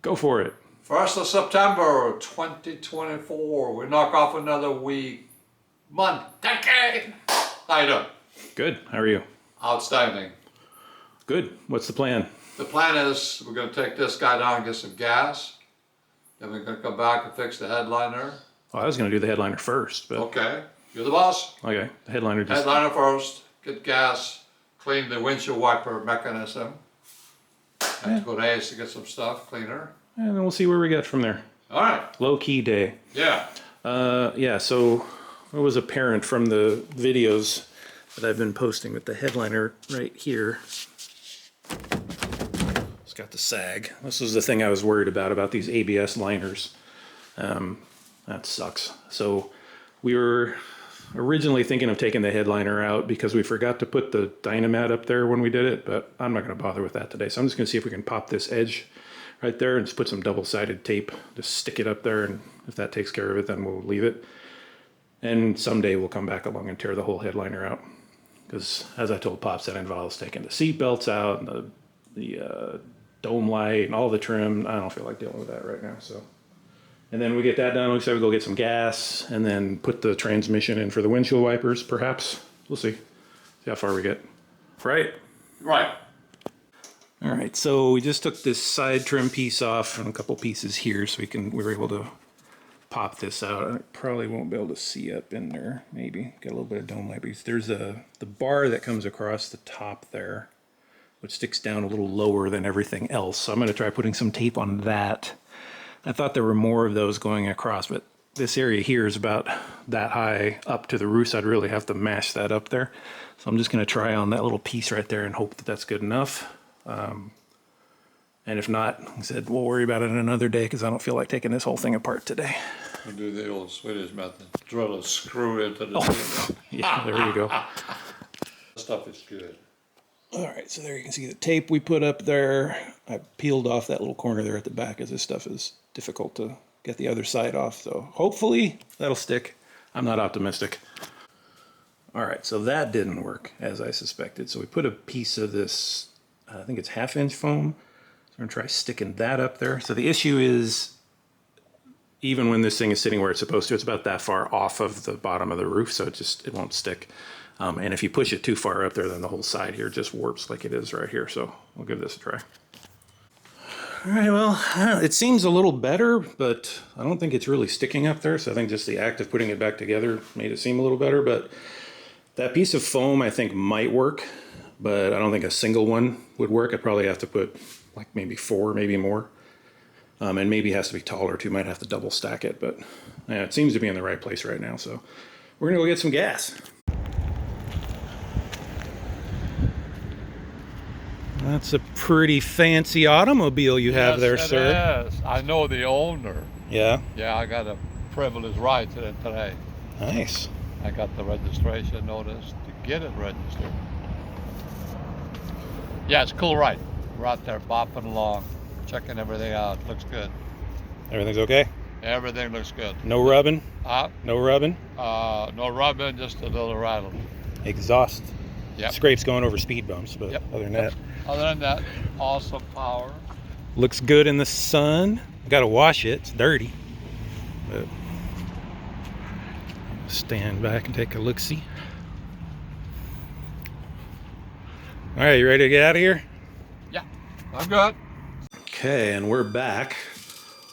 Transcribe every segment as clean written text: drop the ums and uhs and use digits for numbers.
Go for it. 1st of September 2024. We knock off another week, month, decade. How you doing? Good. How are you? Outstanding. Good. What's the plan? The plan is we're going to take this guy down and get some gas. Then we're going to come back and fix the headliner. Well, I was going to do the headliner first, but... Okay. You're the boss. Okay. The headliner just... Headliner first. Get gas. Clean the windshield wiper mechanism. Have to go to Ace to get some stuff. Cleaner. And then we'll see where we get from there. All right. Low-key day. Yeah. Yeah, so it was apparent from the videos that I've been posting with the headliner right here. It's got the sag. This was the thing I was worried about these ABS liners. That sucks. So we were originally thinking of taking the headliner out because we forgot to put the Dynamat up there when we did it, but I'm not going to bother with that today. So I'm just going to see if we can pop this edge right there and just put some double-sided tape, just stick it up there, and if that takes care of it, then we'll leave it. And someday we'll come back along and tear the whole headliner out. Because as I told Pops, that involves taking the seat belts out and the dome light and all the trim. I don't feel like dealing with that right now. So, and then we get that done. We said we go get some gas and then put the transmission in for the windshield wipers, perhaps. We'll see. See how far we get. Right? Right. All right, so we just took this side trim piece off and a couple pieces here so we were able to pop this out. I probably won't be able to see up in there, maybe. Got a little bit of dome light. There's the bar that comes across the top there, which sticks down a little lower than everything else. So I'm gonna try putting some tape on that. I thought there were more of those going across, but this area here is about that high up to the roof, so I'd really have to mash that up there. So I'm just gonna try on that little piece right there and hope that that's good enough. And if not, I said, we'll worry about it another day because I don't feel like taking this whole thing apart today. We'll do the old Swedish method. Drill a screw into the thing. Yeah, there you go. Stuff is good. All right, so there you can see the tape we put up there. I peeled off that little corner there at the back as this stuff is difficult to get the other side off. So hopefully that'll stick. I'm not optimistic. All right, so that didn't work as I suspected. So we put a piece of this, I think it's 1/2 inch foam. So I'm gonna try sticking that up there. So the issue is, even when this thing is sitting where it's supposed to, it's about that far off of the bottom of the roof, so it won't stick. And if you push it too far up there, then the whole side here just warps like it is right here. So we'll give this a try. All right, well, it seems a little better, but I don't think it's really sticking up there. So I think just the act of putting it back together made it seem a little better. But that piece of foam I think might work, but I don't think a single one would work. I'd probably have to put like maybe 4, maybe more. And maybe it has to be taller too. Might have to double stack it, but yeah, it seems to be in the right place right now. So we're gonna go get some gas. That's a pretty fancy automobile you have there, sir. Yes, I know the owner. Yeah? Yeah, I got a privileged ride to it today. Nice. I got the registration notice to get it registered. Yeah, it's a cool ride. We're out there bopping along, checking everything out. Looks good. Everything's okay? Everything looks good. No rubbing? No rubbing? No rubbing, just a little rattle. Exhaust. Yep. Scrapes going over speed bumps, but other than that. Other than that, awesome power. Looks good in the sun. Gotta wash it, it's dirty. But stand back and take a look-see. All right, you ready to get out of here? Yeah, I'm good. Okay, and we're back.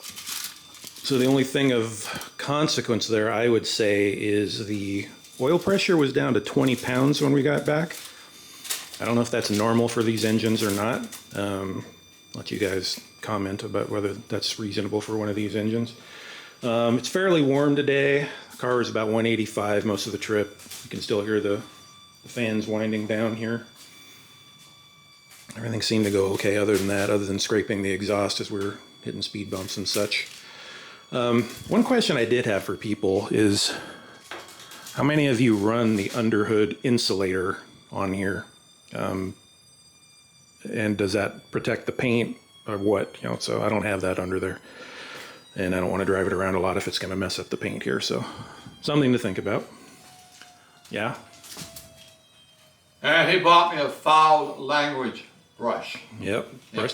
So the only thing of consequence there, I would say, is the oil pressure was down to 20 pounds when we got back. I don't know if that's normal for these engines or not. Let you guys comment about whether that's reasonable for one of these engines. It's fairly warm today. The car is about 185 most of the trip. You can still hear the fans winding down here. Everything seemed to go okay other than that, other than scraping the exhaust as we were hitting speed bumps and such. One question I did have for people is, how many of you run the underhood insulator on here? And does that protect the paint or what? You know, so I don't have that under there. And I don't want to drive it around a lot if it's going to mess up the paint here. So something to think about. Yeah. And he bought me a foul language brush. Yep,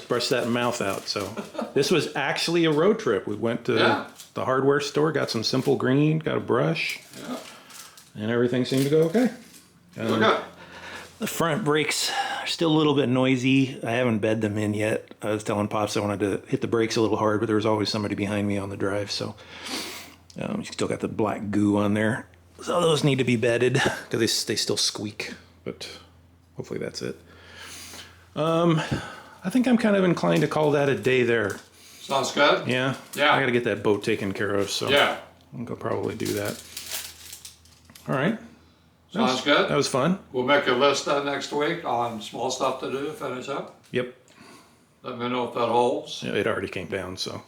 brush that mouth out. So this was actually a road trip. We went to the hardware store, got some simple green, got a brush, and everything seemed to go okay. Okay. The front brakes are still a little bit noisy. I haven't bed them in yet. I was telling Pops I wanted to hit the brakes a little hard, but there was always somebody behind me on the drive, so you still got the black goo on there. So those need to be bedded because they still squeak, but hopefully that's it. I think I'm kind of inclined to call that a day there. Sounds good? Yeah? Yeah. I got to get that boat taken care of, so Yeah. I'm going to probably do that. All right. Sounds good? That was fun. We'll make a list next week on small stuff to do, finish up. Yep. Let me know if that holds. Yeah, it already came down, so.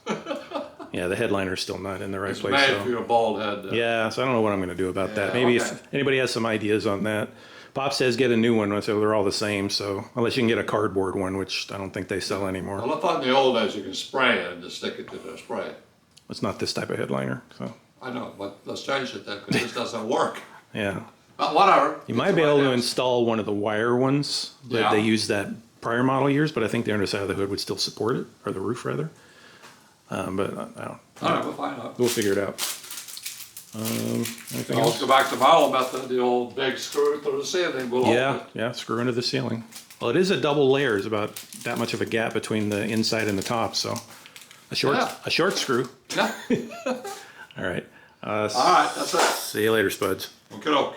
Yeah, the headliner's still not in the right It's place. made So. for your bald head. Yeah, so I don't know what I'm going to do about that. Maybe if anybody has some ideas on that. Pop says get a new one. I said they're all the same, so unless you can get a cardboard one, which I don't think they sell anymore. Well, I thought in the old days you could spray it and just stick it to the spray. It's not this type of headliner, so. I know, but let's change it then because this doesn't work. Yeah. But whatever. You might be able to install one of the wire ones that they used that prior model years, but I think the underside of the hood would still support it, or the roof rather. But I don't. All right, we'll find out. We'll figure it out. Anything Let's else? go back to my old method, the old big screw through the ceiling. We'll hold it. Screw into the ceiling. Well, it is a double layer. There's about that much of a gap between the inside and the top, so a short screw. Yeah. All right. All right, that's it. See you later, Spuds. Okay, okay.